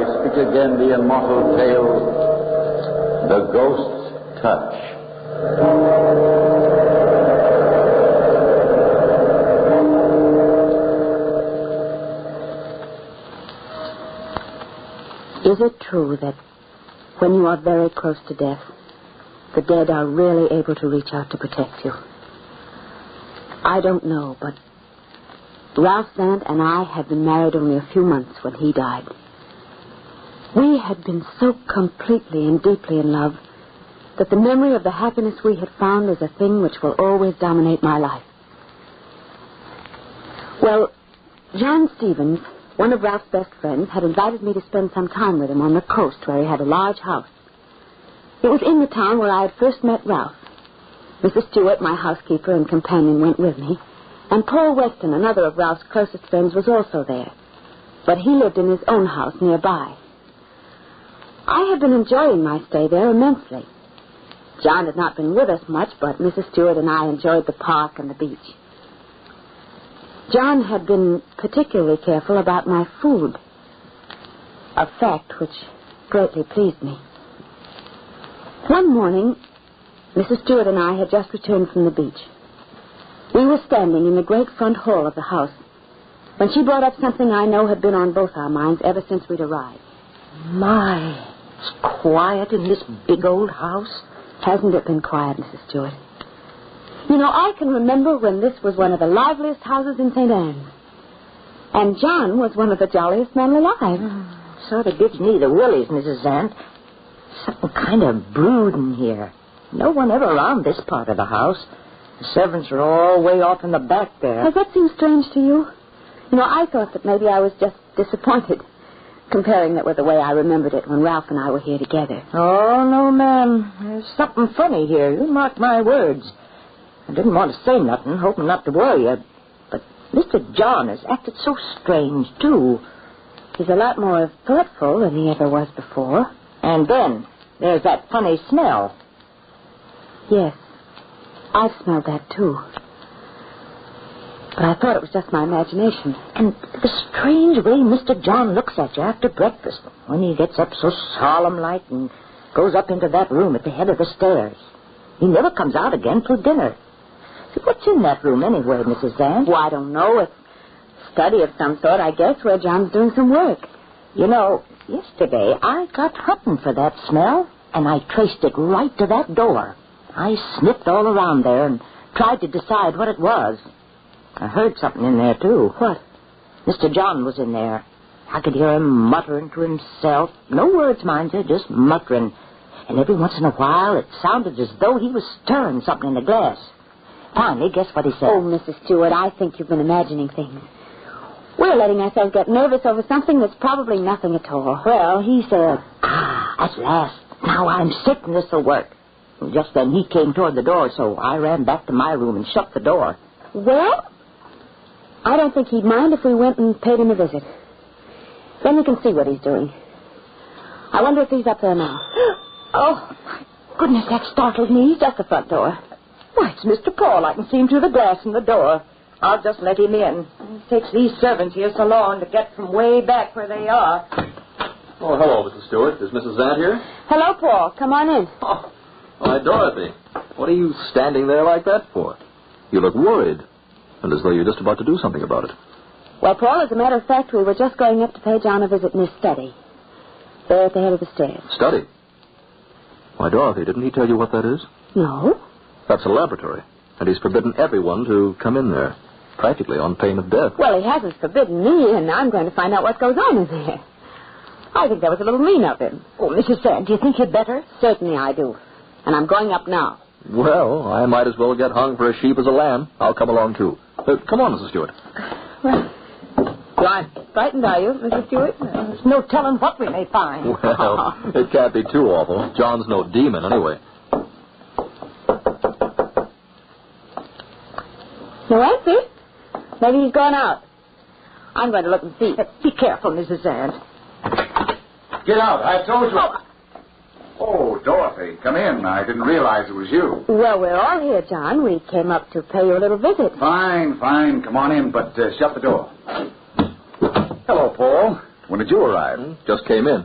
Speak again the immortal tale, The Ghost's Touch. Is it true that when you are very close to death, the dead are really able to reach out to protect you? I don't know, but Ralph Zant and I had been married only a few months when he died. We had been so completely and deeply in love that the memory of the happiness we had found is a thing which will always dominate my life. Well, John Stevens, one of Ralph's best friends, had invited me to spend some time with him on the coast where he had a large house. It was in the town where I had first met Ralph. Mrs. Stewart, my housekeeper and companion, went with me, and Paul Weston, another of Ralph's closest friends, was also there. But he lived in his own house nearby. I had been enjoying my stay there immensely. John had not been with us much, but Mrs. Stewart and I enjoyed the park and the beach. John had been particularly careful about my food, a fact which greatly pleased me. One morning, Mrs. Stewart and I had just returned from the beach. We were standing in the great front hall of the house when she brought up something I know had been on both our minds ever since we'd arrived. My, it's quiet in this big old house. Hasn't it been quiet, Mrs. Stewart? You know, I can remember when this was one of the liveliest houses in St. Anne's. And John was one of the jolliest men alive. Sort of gives me the willies, Mrs. Zant. Something kind of brooding here. No one ever around this part of the house. The servants are all way off in the back there. Does that seem strange to you? You know, I thought that maybe I was just disappointed, comparing it with the way I remembered it when Ralph and I were here together. Oh, no, ma'am. There's something funny here. You mark my words. I didn't want to say nothing, hoping not to worry you. But Mr. John has acted so strange, too. He's a lot more thoughtful than he ever was before. And then there's that funny smell. Yes, I've smelled that, too. But I thought it was just my imagination. And the strange way Mr. John looks at you after breakfast, when he gets up so solemn-like and goes up into that room at the head of the stairs. He never comes out again till dinner. So what's in that room anyway, Mrs. Zant? Well, I don't know. It's a study of some sort, I guess, where John's doing some work. You know, yesterday I got hunting for that smell, and I traced it right to that door. I sniffed all around there and tried to decide what it was. I heard something in there, too. What? Mr. John was in there. I could hear him muttering to himself. No words, mind you, just muttering. And every once in a while it sounded as though he was stirring something in the glass. Finally, guess what he said? Oh, Mrs. Stewart, I think you've been imagining things. We're letting ourselves get nervous over something that's probably nothing at all. Well, he said, at last. Now I'm certain this'll work. Just then he came toward the door, so I ran back to my room and shut the door. Well, I don't think he'd mind if we went and paid him a visit. Then we can see what he's doing. I wonder if he's up there now. Oh, my goodness, that startled me. Just the front door. Why, it's Mr. Paul. I can see him through the glass in the door. I'll just let him in. It takes these servants here so long to get from way back where they are. Oh, hello, Mrs. Stewart. Is Mrs. Zant here? Hello, Paul. Come on in. Oh, why, Dorothy. What are you standing there like that for? You look worried, and as though you're just about to do something about it. Well, Paul, as a matter of fact, we were just going up to pay John a visit in his study. There at the head of the stairs. Study? Why, Dorothy, didn't he tell you what that is? No. That's a laboratory, and he's forbidden everyone to come in there, practically on pain of death. Well, he hasn't forbidden me, and I'm going to find out what goes on in there. I think that was a little mean of him. Oh, Mrs. Zant, do you think you'd better? Certainly I do. And I'm going up now. Well, I might as well get hung for a sheep as a lamb. I'll come along, too. Come on, Mrs. Stewart. Well, you aren't frightened, are you, Mrs. Stewart? There's no telling what we may find. Well, it can't be too awful. John's no demon, anyway. No answer? Maybe he's gone out. I'm going to look and see. Be careful, Mrs. Zant. Get out. I told you. Oh, Dorothy, come in. I didn't realize it was you. Well, we're all here, John. We came up to pay you a little visit. Fine. Come on in, but shut the door. Hello, Paul. When did you arrive? Just came in.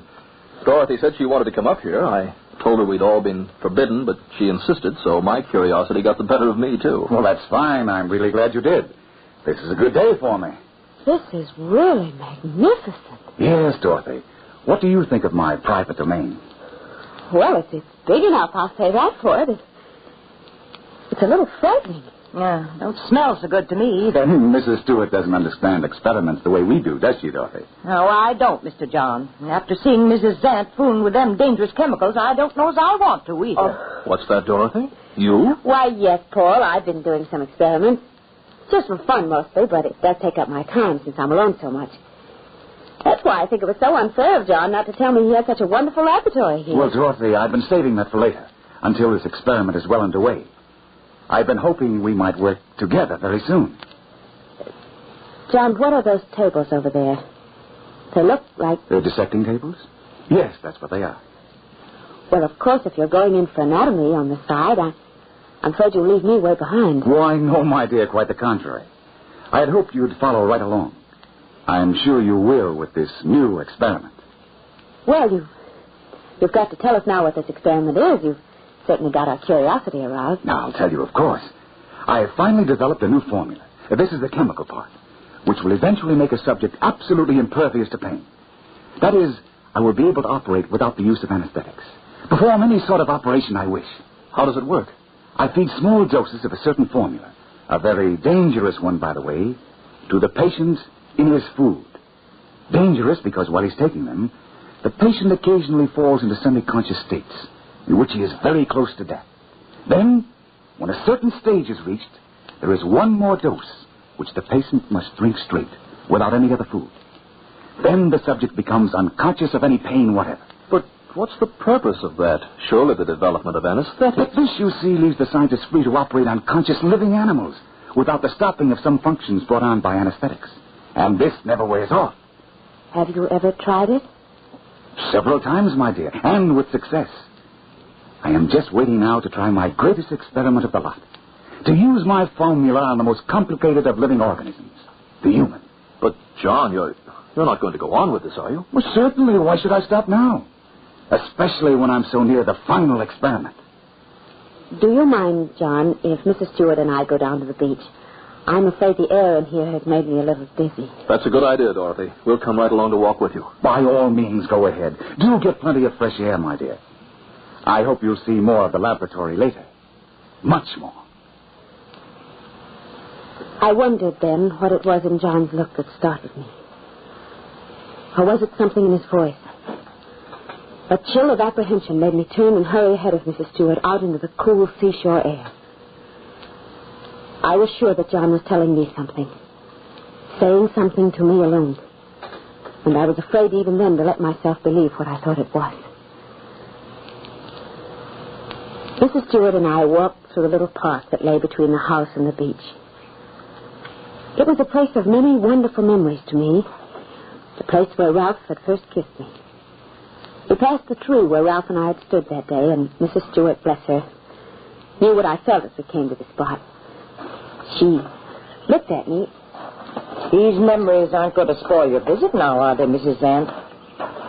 Dorothy said she wanted to come up here. I told her we'd all been forbidden, but she insisted, so my curiosity got the better of me, too. Well, that's fine. I'm really glad you did. This is a good day for me. This is really magnificent. Yes, Dorothy. What do you think of my private domain? Well, it's big enough, I'll say that for it. It's a little frightening. Yeah, don't smell so good to me either. Mrs. Stewart doesn't understand experiments the way we do, does she, Dorothy? No, I don't, Mr. John. After seeing Mrs. Zant fooling with them dangerous chemicals, I don't know as I want to either. Oh. What's that, Dorothy? You? Why, yes, Paul. I've been doing some experiments. Just for fun, mostly, but it does take up my time since I'm alone so much. That's why I think it was so unfair of John not to tell me he had such a wonderful laboratory here. Well, Dorothy, I've been saving that for later, until this experiment is well underway. I've been hoping we might work together very soon. John, what are those tables over there? They look like... They're dissecting tables? Yes, that's what they are. Well, of course, if you're going in for anatomy on the side, I'm afraid you'll leave me way behind. Why, no, my dear, quite the contrary. I had hoped you'd follow right along. I'm sure you will with this new experiment. Well, you've got to tell us now what this experiment is. You've certainly got our curiosity aroused. Now, I'll tell you, of course. I have finally developed a new formula. This is the chemical part, which will eventually make a subject absolutely impervious to pain. That is, I will be able to operate without the use of anesthetics. Perform any sort of operation I wish. How does it work? I feed small doses of a certain formula, a very dangerous one, by the way, to the patient in his food. Dangerous because while he's taking them, the patient occasionally falls into semi-conscious states in which he is very close to death. Then, when a certain stage is reached, there is one more dose which the patient must drink straight, without any other food. Then the subject becomes unconscious of any pain whatever. But what's the purpose of that? Surely the development of anesthetics. But this, you see, leaves the scientists free to operate on conscious living animals without the stopping of some functions brought on by anesthetics. And this never wears off. Have you ever tried it? Several times, my dear, and with success. I am just waiting now to try my greatest experiment of the lot. To use my formula on the most complicated of living organisms, the human. But, John, you're not going to go on with this, are you? Well, certainly. Why should I stop now? Especially when I'm so near the final experiment. Do you mind, John, if Mrs. Stewart and I go down to the beach? I'm afraid the air in here has made me a little dizzy. That's a good idea, Dorothy. We'll come right along to walk with you. By all means, go ahead. Do get plenty of fresh air, my dear. I hope you'll see more of the laboratory later. Much more. I wondered then what it was in John's look that startled me. Or was it something in his voice? A chill of apprehension made me turn and hurry ahead of Mrs. Stewart out into the cool seashore air. I was sure that John was telling me something, saying something to me alone. And I was afraid even then to let myself believe what I thought it was. Mrs. Stewart and I walked through the little park that lay between the house and the beach. It was a place of many wonderful memories to me, the place where Ralph had first kissed me. We passed the tree where Ralph and I had stood that day, and Mrs. Stewart, bless her, knew what I felt as we came to the spot. She looked at me. These memories aren't going to spoil your visit now, are they, Mrs. Zant?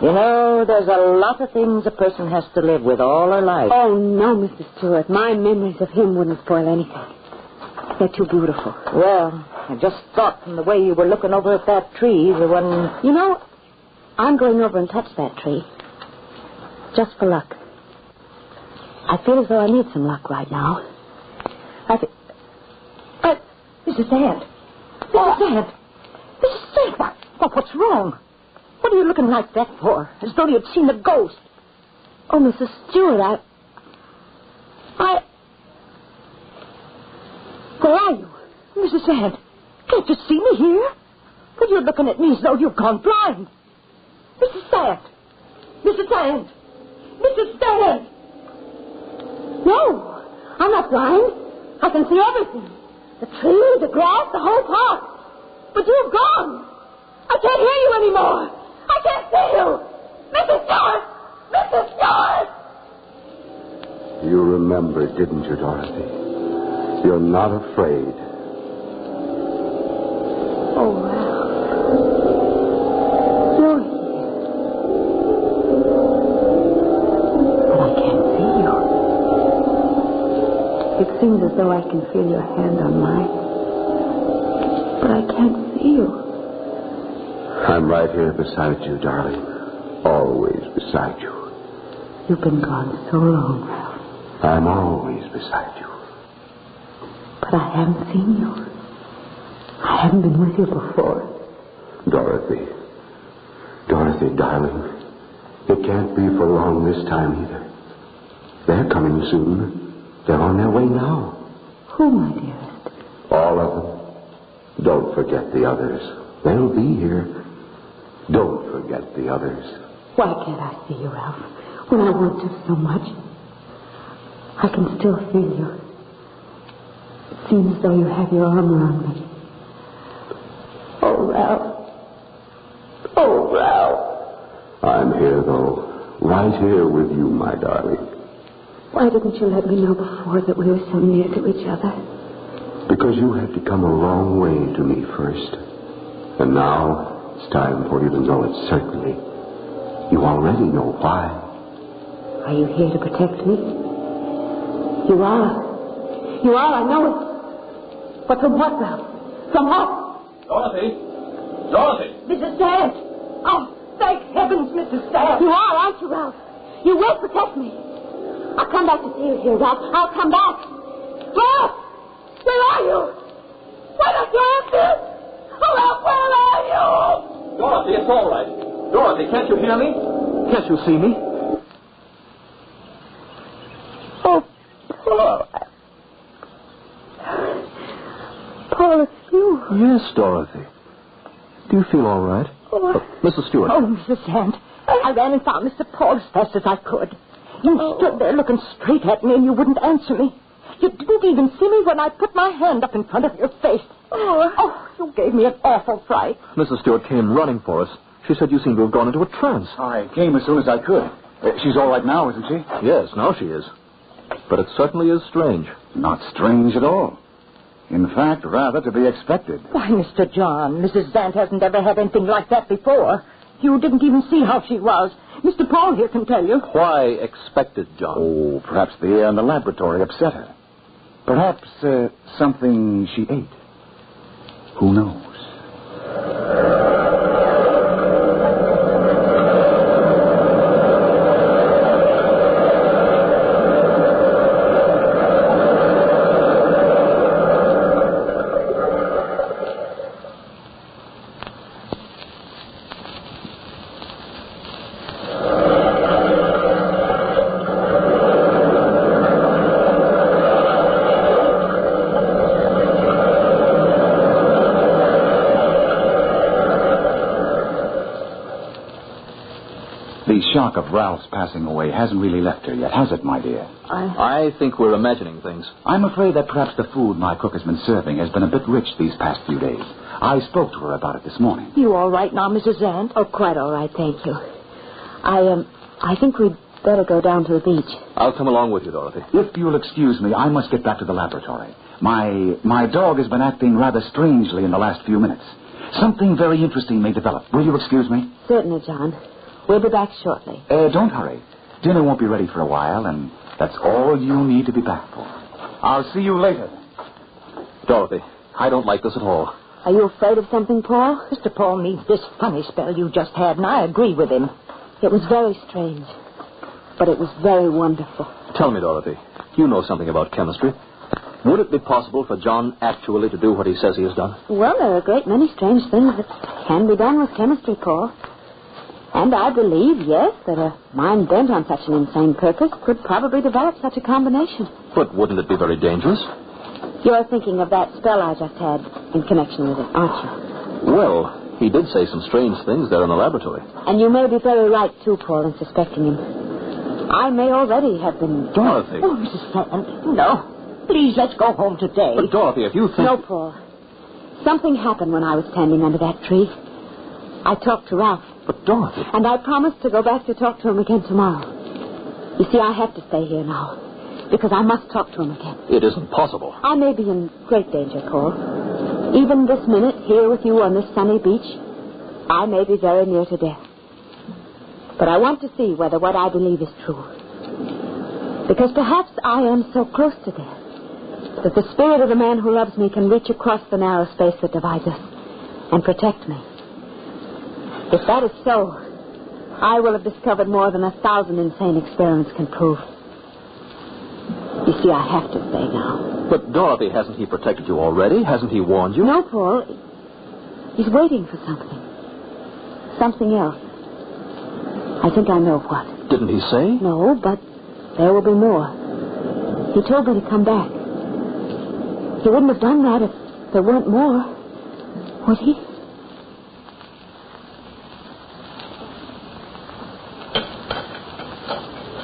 You know, there's a lot of things a person has to live with all her life. Oh, no, Mrs. Stewart. My memories of him wouldn't spoil anything. They're too beautiful. Well, I just thought from the way you were looking over at that tree, the one... You know, I'm going over and touch that tree. Just for luck. I feel as though I need some luck right now. Mrs. Zant. Mrs. Zant. Mrs. Zant. What's wrong? What are you looking like that for? As though you'd seen a ghost. Oh, Mrs. Stewart, Where are you? Mrs. Zant, can't you see me here? But you're looking at me as though you've gone blind. Mrs. Zant. Mrs. Zant. Mrs. Zant. No, I'm not blind. I can see everything. The tree, the grass, the whole park. But you've gone. I can't hear you anymore. I can't see you. Mrs. Stewart! Mrs. Stewart! You remember, didn't you, Dorothy? You're not afraid. Oh, well. You're here. But I can't see you. It seems as though I can feel your hand on mine. But I can't see you. I'm right here beside you, darling. Always beside you. You've been gone so long, Ralph. I'm always beside you. But I haven't seen you. I haven't been with you before. Dorothy. Dorothy, darling. It can't be for long this time either. They're coming soon. They're on their way now. Who, my dearest? All of them. Don't forget the others. They'll be here. Don't forget the others. Why can't I see you, Ralph, when I want to so much? I can still feel you. It seems as though you have your arm around me. Oh, Ralph. Oh, Ralph. I'm here, though. Right here with you, my darling. Why didn't you let me know before that we were so near to each other? Because you had to come a long way to me first. And now it's time for you to know it certainly. You already know why. Are you here to protect me? You are. You are, I know it. But from what, Ralph? From what? Dorothy! Dorothy! Mrs. Dad! Oh, thank heavens, Mrs. Dad! You are, aren't you, Ralph? You will protect me. I'll come back to see you here, Ralph. I'll come back. Ralph! Where are you? Why don't you answer? Oh, Ralph, where are you? Dorothy, it's all right. Dorothy, can't you hear me? Can't you see me? Oh, Paul. Paul, it's you. Yes, Dorothy. Do you feel all right? Oh, Mrs. Stewart. Oh, Mrs. Zant, I ran and found Mr. Paul as fast as I could. You stood there looking straight at me and you wouldn't answer me. You didn't even see me when I put my hand up in front of your face. Oh, you gave me an awful fright. Mrs. Stewart came running for us. She said you seemed to have gone into a trance. I came as soon as I could. She's all right now, isn't she? Yes, now she is. But it certainly is strange. Not strange at all. In fact, rather to be expected. Why, Mr. John, Mrs. Zant hasn't ever had anything like that before. You didn't even see how she was. Mr. Paul here can tell you. Why expected, John? Oh, perhaps the air in the laboratory upset her. Perhaps something she ate. Who knows? The shock of Ralph's passing away hasn't really left her yet, has it, my dear? I think we're imagining things. I'm afraid that perhaps the food my cook has been serving has been a bit rich these past few days. I spoke to her about it this morning. You all right now, Mrs. Zant? Oh, quite all right, thank you. I think we'd better go down to the beach. I'll come along with you, Dorothy. If you'll excuse me, I must get back to the laboratory. My dog has been acting rather strangely in the last few minutes. Something very interesting may develop. Will you excuse me? Certainly, John. We'll be back shortly. Don't hurry. Dinner won't be ready for a while, and that's all you need to be back for. I'll see you later. Dorothy, I don't like this at all. Are you afraid of something, Paul? Mr. Paul needs this funny spell you just had, and I agree with him. It was very strange, but it was very wonderful. Tell me, Dorothy, you know something about chemistry. Would it be possible for John actually to do what he says he has done? Well, there are a great many strange things that can be done with chemistry, Paul. And I believe, yes, that a mind bent on such an insane purpose could probably develop such a combination. But wouldn't it be very dangerous? You're thinking of that spell I just had in connection with it, aren't you? Well, he did say some strange things there in the laboratory. And you may be very right, too, Paul, in suspecting him. I may already have been... Dorothy! Oh, Mrs. Zant, no. Please, let's go home today. But, Dorothy, if you think... No, Paul. Something happened when I was standing under that tree. I talked to Ralph. But, Dorothy... And I promised to go back to talk to him again tomorrow. You see, I have to stay here now, because I must talk to him again. It isn't possible. I may be in great danger, Paul. Even this minute, here with you on this sunny beach, I may be very near to death. But I want to see whether what I believe is true. Because perhaps I am so close to death that the spirit of the man who loves me can reach across the narrow space that divides us and protect me. If that is so, I will have discovered more than 1,000 insane experiments can prove. You see, I have to stay now. But, Dorothy, hasn't he protected you already? Hasn't he warned you? No, Paul. He's waiting for something. Something else. I think I know what. Didn't he say? No, but there will be more. He told me to come back. He wouldn't have done that if there weren't more, would he?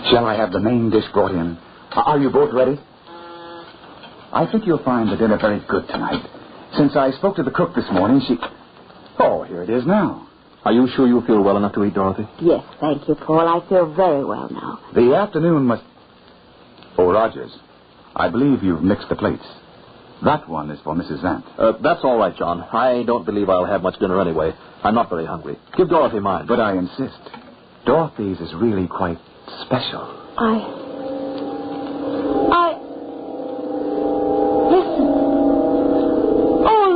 Shall I have the main dish brought in? Are you both ready? I think you'll find the dinner very good tonight. Since I spoke to the cook this morning, she... Oh, here it is now. Are you sure you feel well enough to eat, Dorothy? Yes, thank you, Paul. I feel very well now. The afternoon must... Oh, Rogers, I believe you've mixed the plates. That one is for Mrs. Zant. That's all right, John. I don't believe I'll have much dinner anyway. I'm not very hungry. Give Dorothy mine. But I insist. Dorothy's is really quite special. Listen. Oh,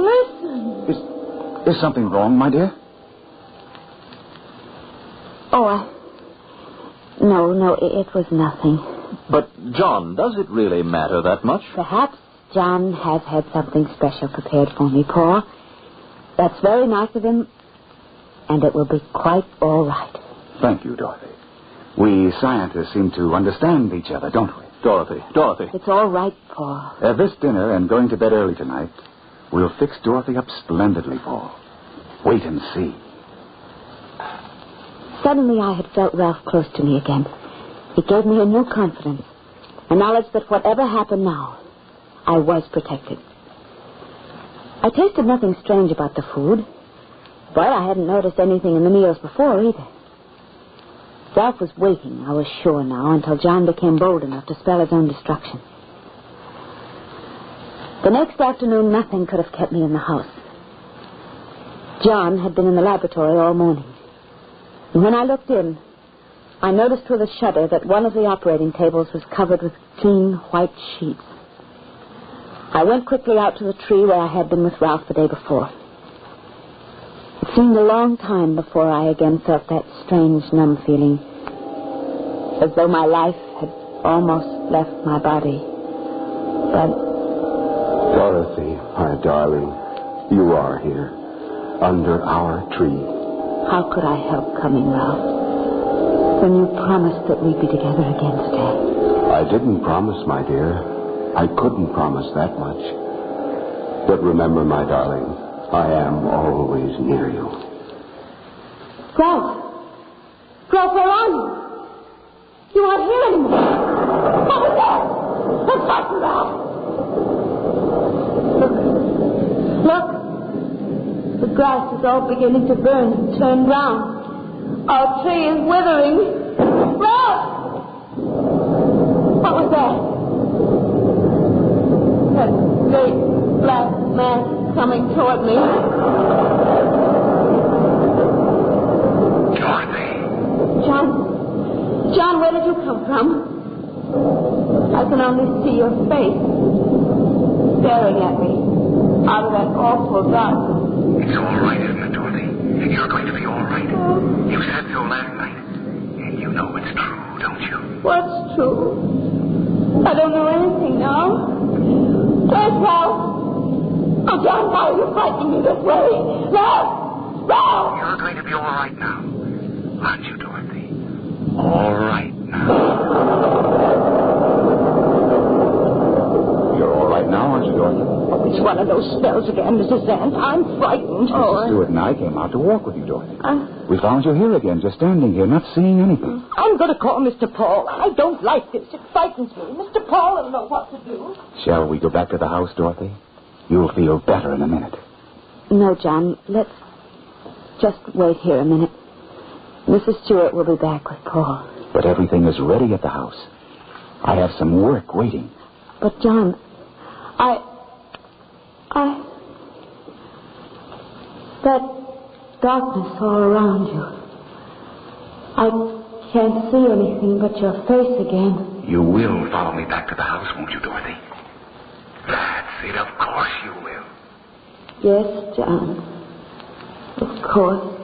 listen. Is something wrong, my dear? Oh, No, it was nothing. But, John, does it really matter that much? Perhaps John has had something special prepared for me, Paul. That's very nice of him, and it will be quite all right. Thank you, Dorothy. We scientists seem to understand each other, don't we? Dorothy. It's all right, Paul. This dinner and going to bed early tonight will fix Dorothy up splendidly, Paul. Wait and see. Suddenly I had felt Ralph close to me again. It gave me a new confidence, a knowledge that whatever happened now, I was protected. I tasted nothing strange about the food, but I hadn't noticed anything in the meals before either. Ralph was waiting, I was sure now, until John became bold enough to spell his own destruction. The next afternoon, nothing could have kept me in the house. John had been in the laboratory all morning. And when I looked in, I noticed with a shudder that one of the operating tables was covered with clean white sheets. I went quickly out to the tree where I had been with Ralph the day before. It seemed a long time before I again felt that strange, numb feeling, as though my life had almost left my body. But... Dorothy, my darling, you are here, under our tree. How could I help coming, Ralph, when you promised that we'd be together again today? I didn't promise, my dear. I couldn't promise that much. But remember, my darling, I am always near you. Ralph, where are you? You aren't here anymore. What was that? Let's fight, Ralph. Look. The grass is all beginning to burn and turn brown. Our tree is withering. Ralph! What was that? That great black mass coming toward me. Dorothy. John, where did you come from? I can only see your face staring at me out of that awful darkness. It's all right, isn't it, Dorothy? You're going to be all right. You said so last night. And you know it's true, don't you? What's true? I don't know anything now. Where's Ralph? Oh, John, why are you fighting me this way? Ralph! You're going to be all right now. Aren't you, Dorothy? All right now. You're all right now, aren't you, Dorothy? Oh, it's one of those spells again, Mrs. Zant. I'm frightened. Mrs. Stewart and I came out to walk with you, Dorothy. We found you here again, just standing here, not seeing anything. I'm going to call Mr. Paul. I don't like this. It frightens me. Mr. Paul will know what to do. Shall we go back to the house, Dorothy? You'll feel better in a minute. No, John. Let's just wait here a minute. Mrs. Stewart will be back with Paul. But everything is ready at the house. I have some work waiting. But, John, that darkness all around you. I can't see anything but your face again. You will follow me back to the house, won't you, Dorothy? That's it. Of course you will. Yes, John. Of course.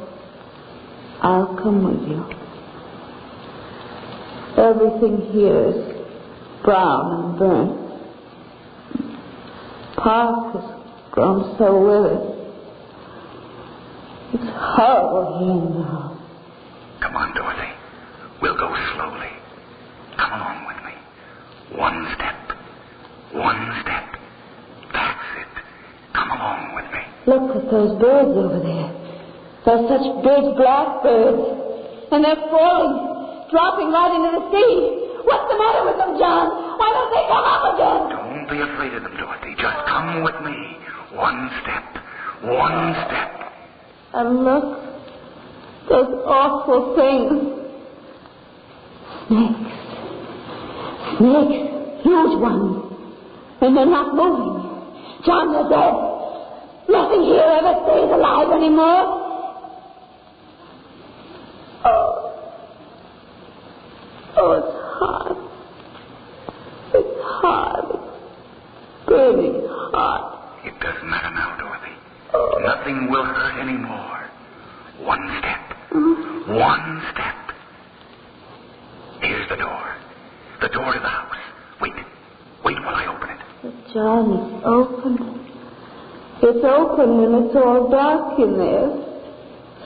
I'll come with you. Everything here is brown and burnt. Park has grown so withered. It's horrible here now. Come on, Dorothy. We'll go slowly. Come along with me. One step. One step. That's it. Come along with me. Look at those birds over there. They're such big black birds. And they're falling, dropping right into the sea. What's the matter with them, John? Why don't they come up again? Don't be afraid of them, Dorothy. Just come with me. One step. One step. And look, those awful things. Snakes. Huge ones. And they're not moving. John, they're dead. Nothing here ever stays alive anymore. Oh, it's hard. It's hard. It's burning hot. It doesn't matter now, Dorothy. Nothing will hurt anymore. One step. One step. Here's the door. The door to the house. Wait. Wait while I open it. But John, it's open. It's open when it's all dark in there.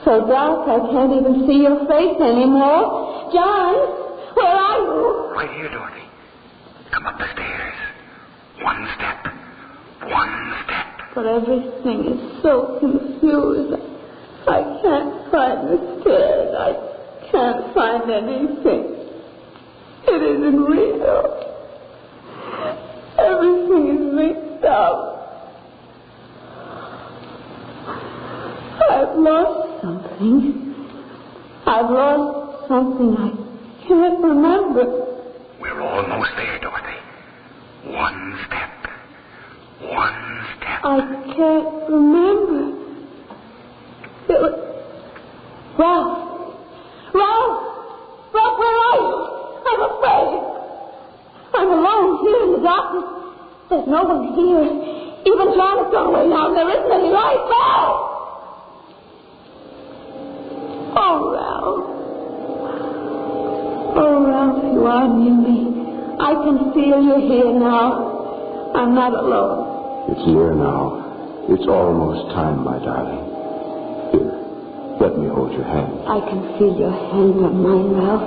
So dark I can't even see your face anymore. John, where are you? Right here, Dorothy. Come up the stairs. One step. One step. But everything is so confused. I can't find the stairs. I can't find anything. It isn't real. Everything is mixed up. I've lost something. I've lost something I can't remember. We're almost there, Dorothy. One step. One step. I can't remember. It was... Ralph! Ralph! Ralph, where are you? I'm afraid. I'm alone here in the darkness. There's no one here. Even John has gone away now. There isn't any light. Ralph! Oh, Ralph. Oh, Ralph, you are near me. I can feel you here now. I'm not alone. It's near now. It's almost time, my darling. Here, let me hold your hand. I can feel your hand on mine, Ralph,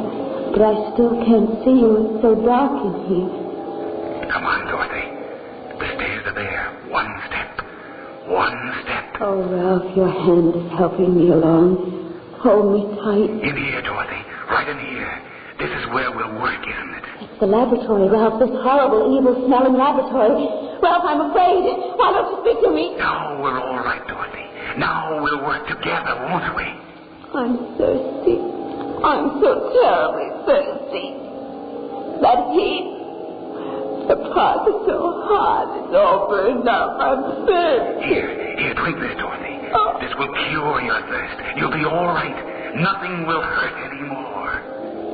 but I still can't see you. It's so dark in here. Come on, Dorothy. The stairs are there. One step. One step. Oh, Ralph, your hand is helping me along. Hold me tight. In here, Dorothy. Right in here. This is where we'll work, isn't it? It's the laboratory, Ralph. This horrible, evil-smelling laboratory. Ralph, I'm afraid. Why don't you speak to me? Now we're all right, Dorothy. Now we'll work together, won't we? I'm thirsty. I'm so terribly thirsty. That heat. The pot is so hot. It's all burned up. I'm thirsty. Here, drink this, Dorothy. Oh. This will cure your thirst. You'll be all right. Nothing will hurt anymore.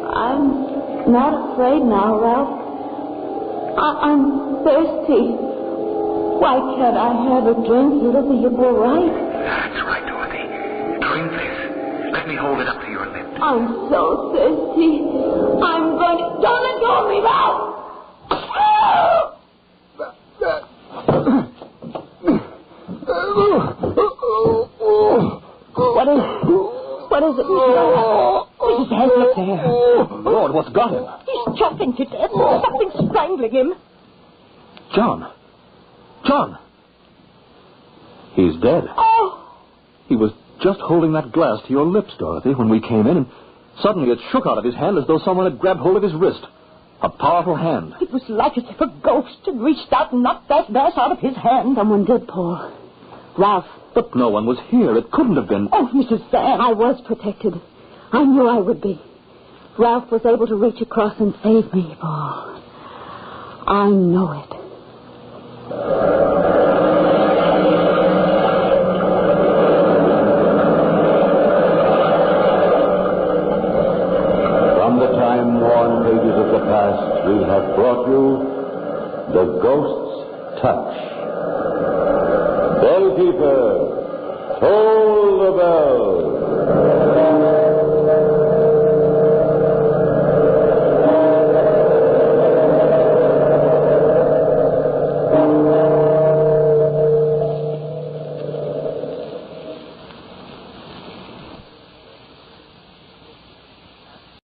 I'm not afraid now, Ralph. I'm thirsty. Why can't I have a drink? It'll be all right. That's right, Dorothy. Drink this. Let me hold it up to your lips. I'm so thirsty. I'm going to... Don't let go of me, Ralph! What is it, Mrs. Hazlitt there. Lord, what's got him? He's choking to death. Something's strangling him. John. John. He's dead. Oh! He was just holding that glass to your lips, Dorothy, when we came in, and suddenly it shook out of his hand as though someone had grabbed hold of his wrist. A powerful hand. It was like as if a ghost had reached out and knocked that glass out of his hand. Someone did, Paul. Ralph. But no one was here. It couldn't have been. Oh, Mrs. Sam. I was protected. I knew I would be. Ralph was able to reach across and save me. Oh, I know it. From the time-worn pages of the past, we have brought you The Ghost's Touch. Bellkeeper, toll the bell.